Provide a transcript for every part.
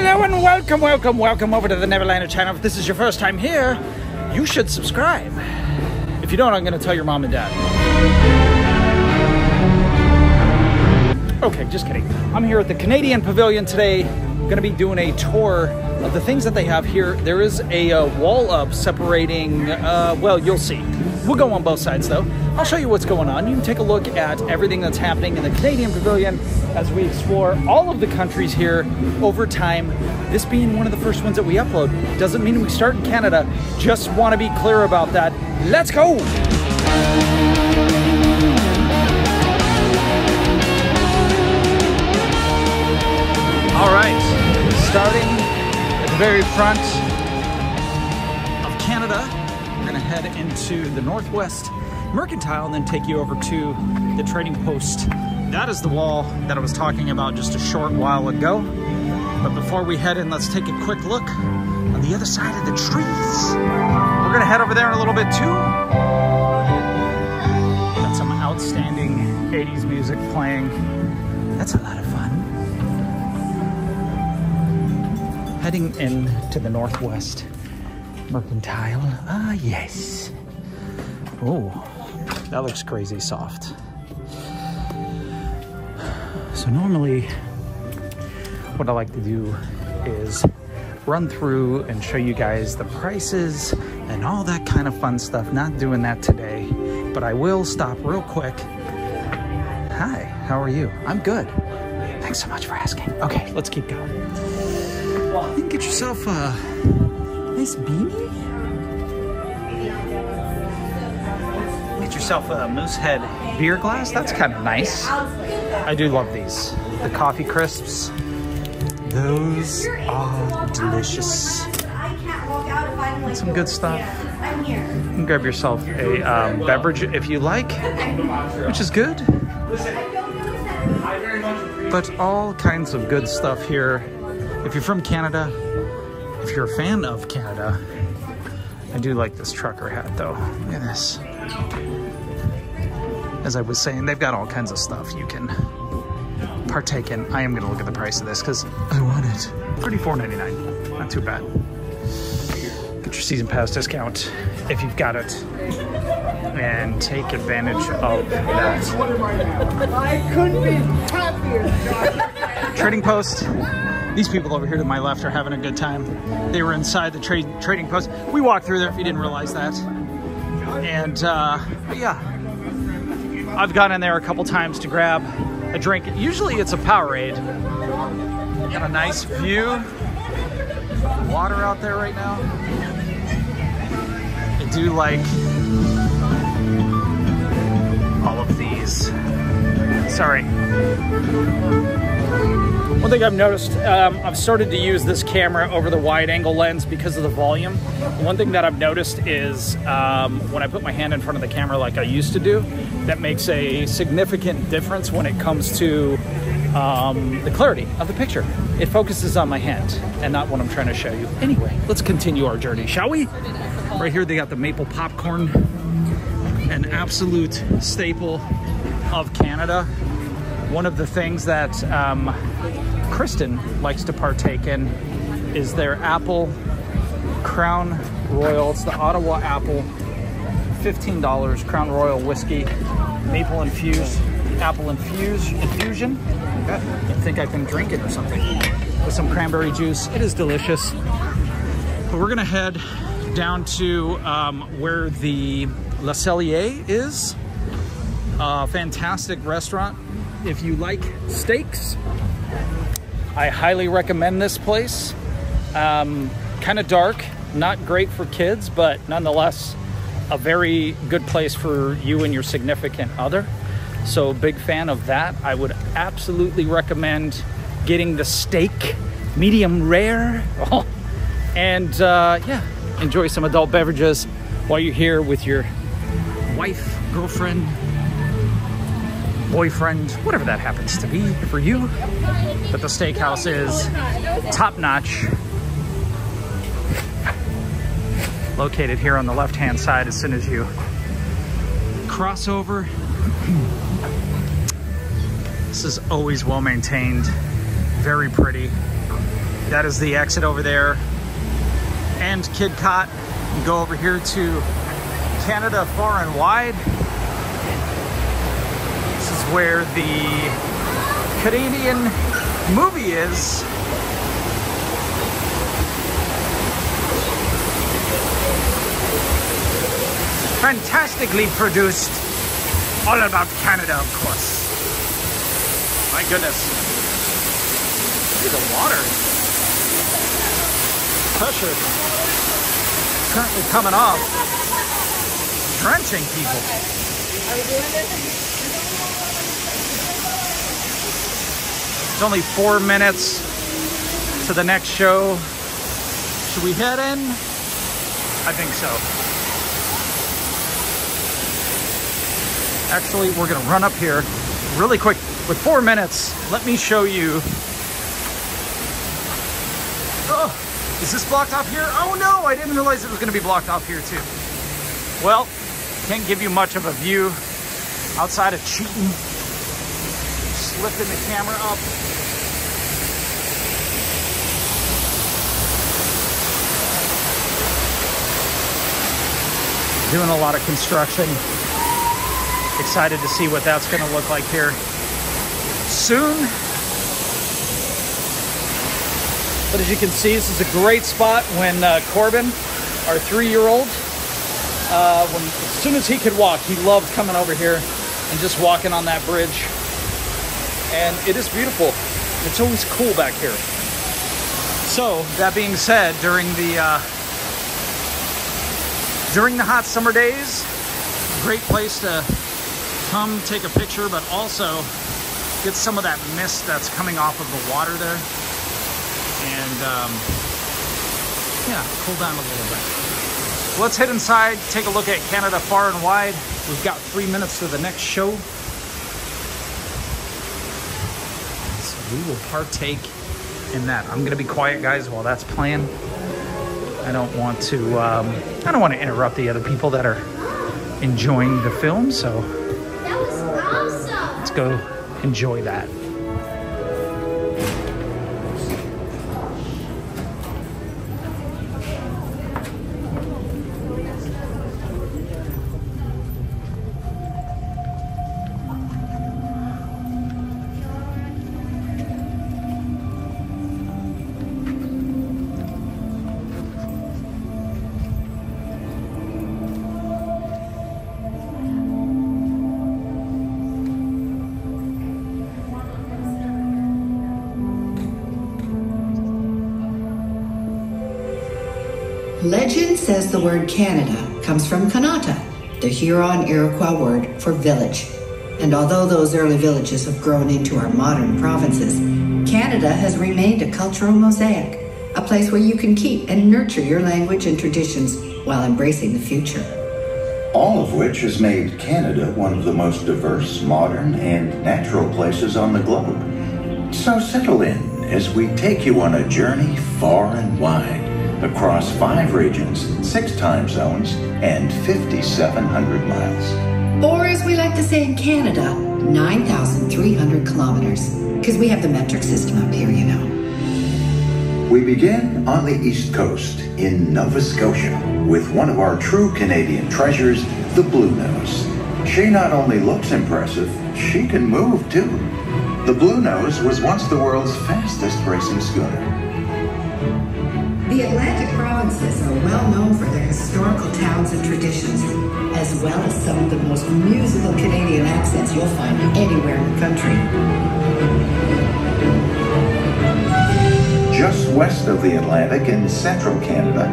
Hello and welcome over to the Neverlander channel. If this is your first time here, you should subscribe. If you don't, I'm going to tell your mom and dad. Okay, just kidding. I'm here at the Canadian Pavilion today. I'm going to be doing a tour of the things that they have here. There is a wall up separating, well, you'll see. We'll go on both sides though. I'll show you what's going on. You can take a look at everything that's happening in the Canadian Pavilion as we explore all of the countries here over time. This being one of the first ones that we upload doesn't mean we start in Canada. Just want to be clear about that. Let's go! All right, starting at the very front of Canada, we're gonna head into the Northwest Mercantile and then take you over to the trading post. That is the wall that I was talking about just a short while ago. But before we head in, let's take a quick look on the other side of the trees. We're gonna head over there in a little bit too. Got some outstanding 80s music playing. That's a lot of fun. Heading into the Northwest Mercantile. Ah, yes. Oh, that looks crazy soft. So normally what I like to do is run through and show you guys the prices and all that kind of fun stuff. Not doing that today, but I will stop real quick. Hi, how are you? I'm good. Thanks so much for asking. Okay, let's keep going. You can get yourself a nice beanie. Get yourself a Moosehead beer glass. That's kind of nice. I do love these. The coffee crisps. Those are delicious. Some good stuff. You can grab yourself a beverage if you like, which is good. But all kinds of good stuff here. If you're from Canada, if you're a fan of Canada, I do like this trucker hat though. Look at this. As I was saying, they've got all kinds of stuff you can partake in. I am gonna look at the price of this because I want it. $34.99, not too bad. Get your season pass discount if you've got it and take advantage of that. I couldn't be happier. Trading post. These people over here to my left are having a good time. They were inside the trading post. We walked through there if you didn't realize that. And but yeah, I've gone in there a couple times to grab a drink. Usually it's a Powerade. Got a nice view. Water out there right now. I do like all of these. Sorry. One thing I've noticed, I've started to use this camera over the wide angle lens because of the volume. One thing that I've noticed is when I put my hand in front of the camera like I used to do, that makes a significant difference when it comes to the clarity of the picture. It focuses on my hand and not what I'm trying to show you. Anyway, let's continue our journey, shall we? Right here they got the maple popcorn, an absolute staple of Canada. One of the things that Kristen likes to partake in is their apple Crown Royal. It's the Ottawa apple, $15, Crown Royal whiskey, maple infused, apple infusion. I think I've been drinking or something with some cranberry juice. It is delicious. But we're gonna head down to where the Cellier is. Fantastic restaurant. If you like steaks, I highly recommend this place. Kind of dark, not great for kids, but nonetheless, a very good place for you and your significant other. So big fan of that. I would absolutely recommend getting the steak, medium rare. And yeah, enjoy some adult beverages while you're here with your wife, girlfriend, boyfriend, whatever that happens to be for you. But the steakhouse is top-notch. Located here on the left-hand side as soon as you cross over. This is always well maintained, very pretty. That is the exit over there. And Kidcot. You go over here to Canada Far and Wide. This is where the Canadian movie is. Fantastically produced. All about Canada, of course. My goodness. Look at the water. Pressure currently coming off. Drenching people. Are we doing this? It's only 4 minutes to the next show. Should we head in? I think so. Actually, we're gonna run up here really quick. With 4 minutes, let me show you. Oh, is this blocked off here? Oh no, I didn't realize it was gonna be blocked off here too. Well, can't give you much of a view outside of cheating. Just lifting the camera up. Doing a lot of construction. Excited to see what that's going to look like here soon. But as you can see, this is a great spot when Corbin, our 3-year-old, as soon as he could walk, he loved coming over here and just walking on that bridge. And it is beautiful. It's always cool back here. So that being said, during the hot summer days, great place to come take a picture, but also get some of that mist that's coming off of the water there. And yeah, cool down a little bit. Let's head inside, take a look at Canada Far and Wide. We've got 3 minutes to the next show. So we will partake in that. I'm gonna be quiet, guys, while that's playing. I don't want to interrupt the other people that are enjoying the film, so That was awesome. let's go enjoy that. Legend says the word Canada comes from Kanata, the Huron-Iroquois word for village. And although those early villages have grown into our modern provinces, Canada has remained a cultural mosaic, a place where you can keep and nurture your language and traditions while embracing the future. All of which has made Canada one of the most diverse, modern, and natural places on the globe. So settle in as we take you on a journey far and wide, across 5 regions, 6 time zones, and 5,700 miles. Or as we like to say in Canada, 9,300 kilometers, because we have the metric system up here, you know. We begin on the East Coast in Nova Scotia with one of our true Canadian treasures, the Blue Nose. She not only looks impressive, she can move too. The Blue Nose was once the world's fastest racing schooner. The Atlantic provinces are well known for their historical towns and traditions, as well as some of the most musical Canadian accents you'll find anywhere in the country. Just west of the Atlantic in central Canada,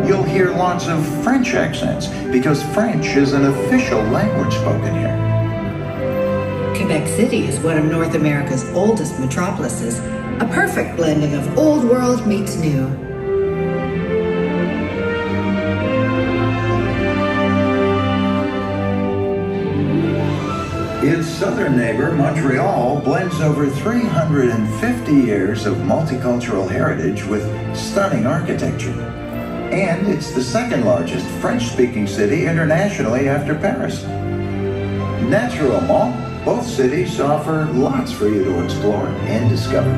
you'll hear lots of French accents because French is an official language spoken here. Quebec City is one of North America's oldest metropolises, a perfect blending of old world meets new. Its southern neighbor, Montreal, blends over 350 years of multicultural heritage with stunning architecture. And it's the second largest French-speaking city internationally after Paris. Naturellement, both cities offer lots for you to explore and discover.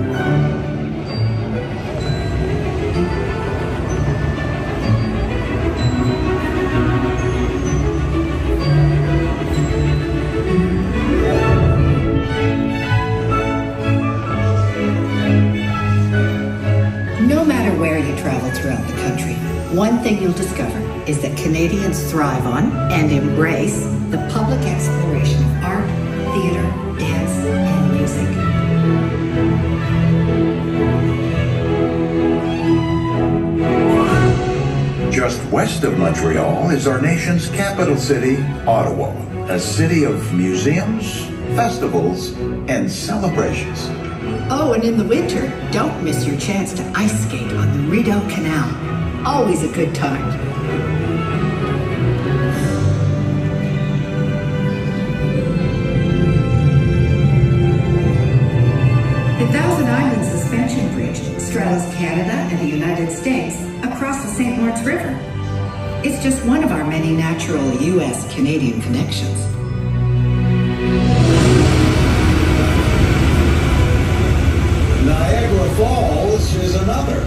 you travel throughout the country, one thing you'll discover is that Canadians thrive on and embrace the public exploration of art, theater, dance, and music. Just west of Montreal is our nation's capital city, Ottawa, a city of museums, festivals, and celebrations. Oh, and in the winter, don't miss your chance to ice skate on the Rideau Canal. Always a good time. The Thousand Islands Suspension Bridge straddles Canada and the United States across the St. Lawrence River. It's just one of our many natural U.S.-Canadian connections. Niagara Falls is another.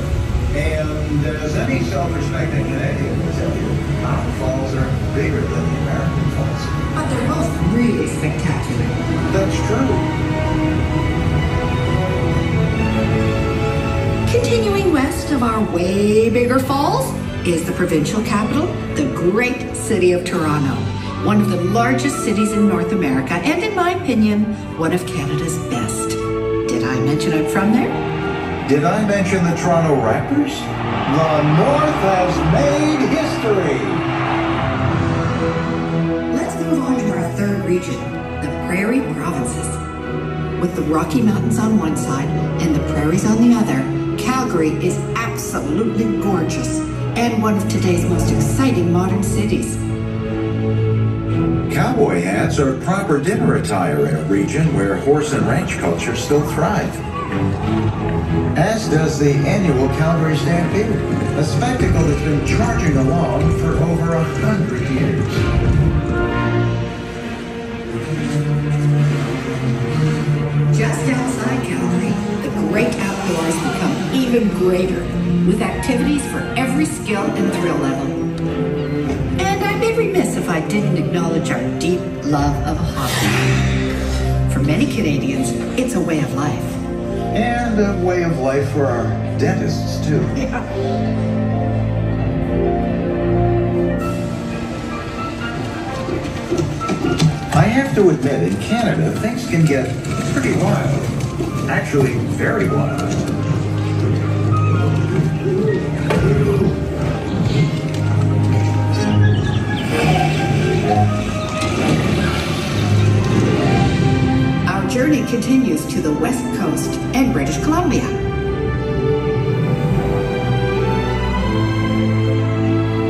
And as any self-respecting Canadian will tell you, our falls are bigger than the American Falls. But they're both really spectacular. That's true. Continuing west of our way bigger falls is the provincial capital, the great city of Toronto, one of the largest cities in North America, and in my opinion, one of Canada's best. Did I mention I'm from there? Did I mention the Toronto Raptors? The North has made history. Let's move on to our third region, the Prairie Provinces. With the Rocky Mountains on one side and the prairies on the other, Calgary is absolutely gorgeous and one of today's most exciting modern cities. Cowboy hats are proper dinner attire in a region where horse and ranch culture still thrive. As does the annual Calgary Stampede, a spectacle that's been charging along for over 100 years. Just outside Calgary, the great outdoors become even greater, with activities for every skill and thrill level. And I'd be remiss if I didn't acknowledge our deep love of hockey. For many Canadians, it's a way of life. And a way of life for our dentists, too. I have to admit, in Canada, things can get pretty wild. Actually, very wild. Our journey continues to the West Coast and British Columbia.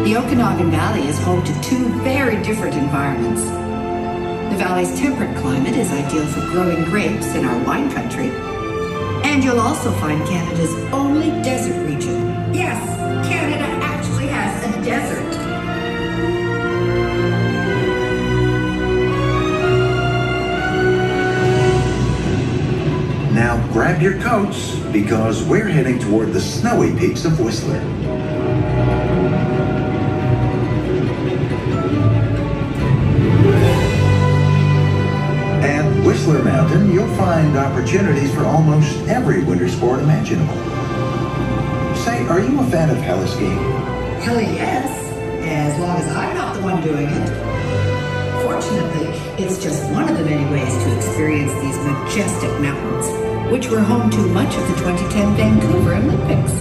The Okanagan Valley is home to two very different environments. The valley's temperate climate is ideal for growing grapes in our wine country. And you'll also find Canada's only desert region. Yes, Canada actually has a desert. Now grab your coats, because we're heading toward the snowy peaks of Whistler. At Whistler Mountain, you'll find opportunities for almost every winter sport imaginable. Say, are you a fan of heli-skiing? Hell yes, as long as I'm not the one doing it. Fortunately, it's just one of the many ways to experience these majestic mountains, which were home to much of the 2010 Vancouver Olympics.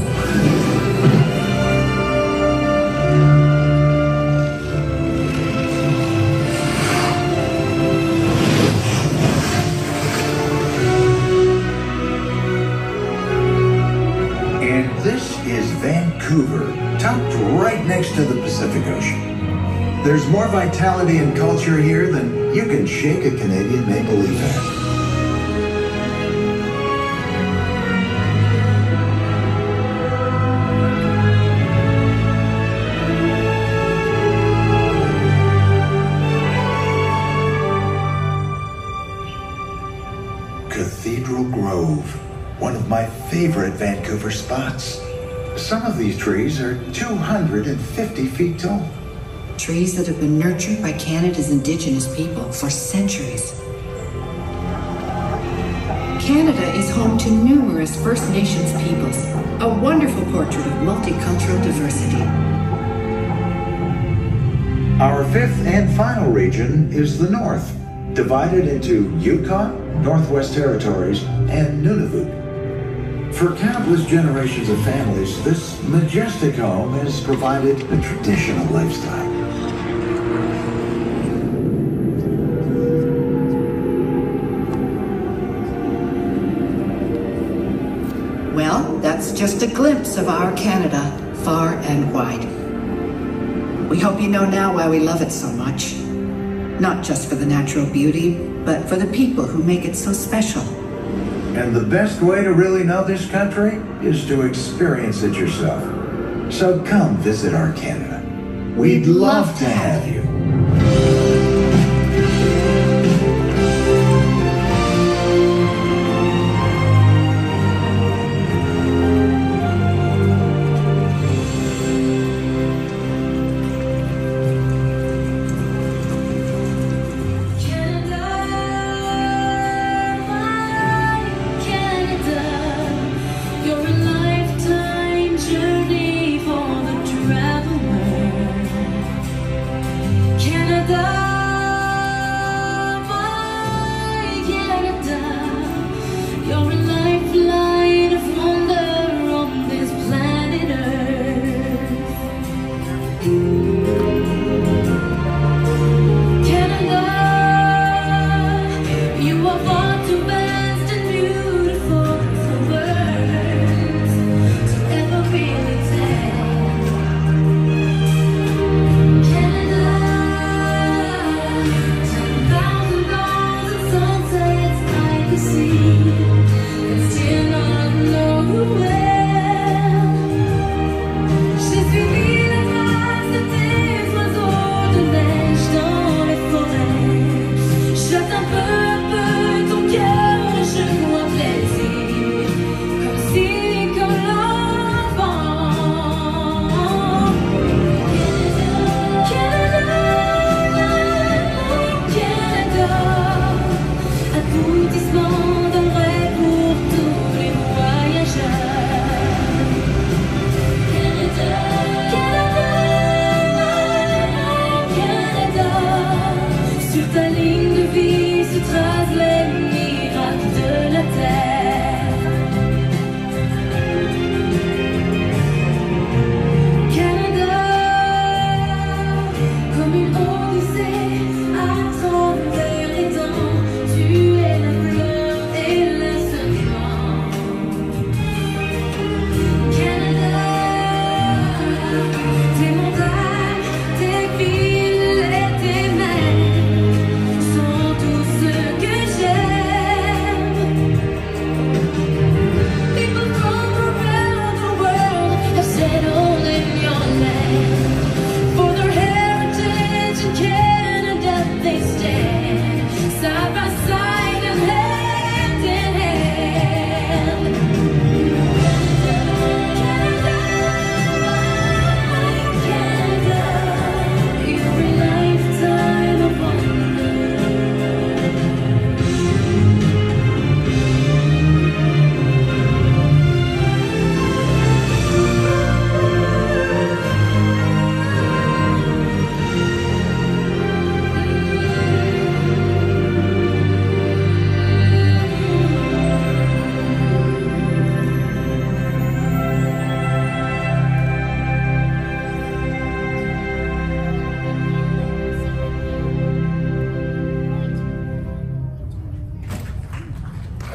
And this is Vancouver, tucked right next to the Pacific Ocean. There's more vitality and culture here than you can shake a Canadian maple leaf at. Cathedral Grove, one of my favorite Vancouver spots. Some of these trees are 250 feet tall. Trees that have been nurtured by Canada's Indigenous people for centuries. Canada is home to numerous First Nations peoples, a wonderful portrait of multicultural diversity. Our fifth and final region is the North, divided into Yukon, Northwest Territories, and Nunavut. For countless generations of families, this majestic home has provided a traditional lifestyle. Well, that's just a glimpse of our Canada, far and wide. We hope you know now why we love it so much. Not just for the natural beauty, but for the people who make it so special. And the best way to really know this country is to experience it yourself. So come visit our Canada. We'd love to have you.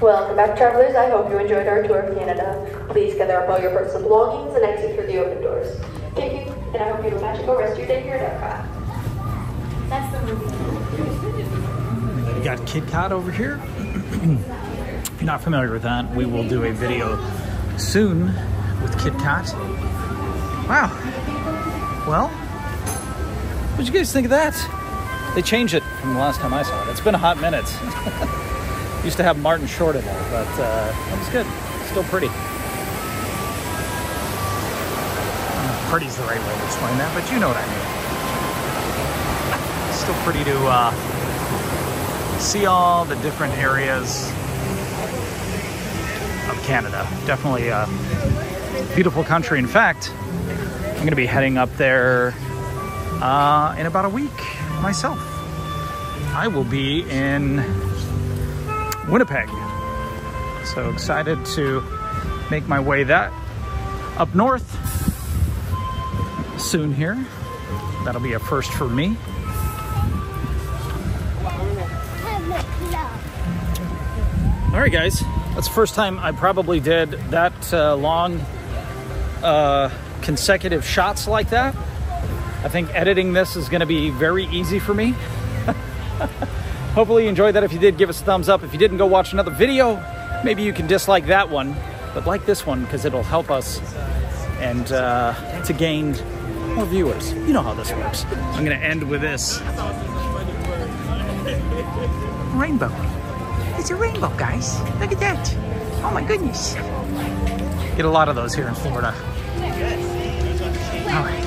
Welcome back, travelers. I hope you enjoyed our tour of Canada. Please gather up all your personal belongings and exit through the open doors. Thank you, and I hope you have a magical rest of your day here at Epcot. That's the movie. We got Kit Kat over here. If you're not familiar with that, we will do a video soon with Kit Kat. Wow. Well, what'd you guys think of that? They changed it from the last time I saw it. It's been a hot minute. Used to have Martin Short in there, but that was good. Still pretty. Pretty's the right way to explain that, but you know what I mean. Still pretty to see all the different areas of Canada. Definitely Beautiful country. In fact, I'm going to be heading up there in about a week myself. I will be in Winnipeg. So excited to make my way up north soon here. That'll be a first for me. All right, guys, that's the first time I probably did that long consecutive shots like that. I think editing this is going to be very easy for me. Hopefully you enjoyed that. If you did, give us a thumbs up. If you didn't, go watch another video. Maybe you can dislike that one, but like this one because it'll help us and to gain more viewers. You know how this works. I'm going to end with this. Rainbow. It's a rainbow, guys. Look at that. Oh my goodness. Get a lot of those here in Florida. All right.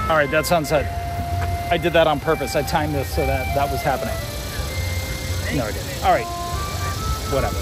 All right, that sunset. I did that on purpose. I timed this so that was happening. No, I didn't. All right, whatever.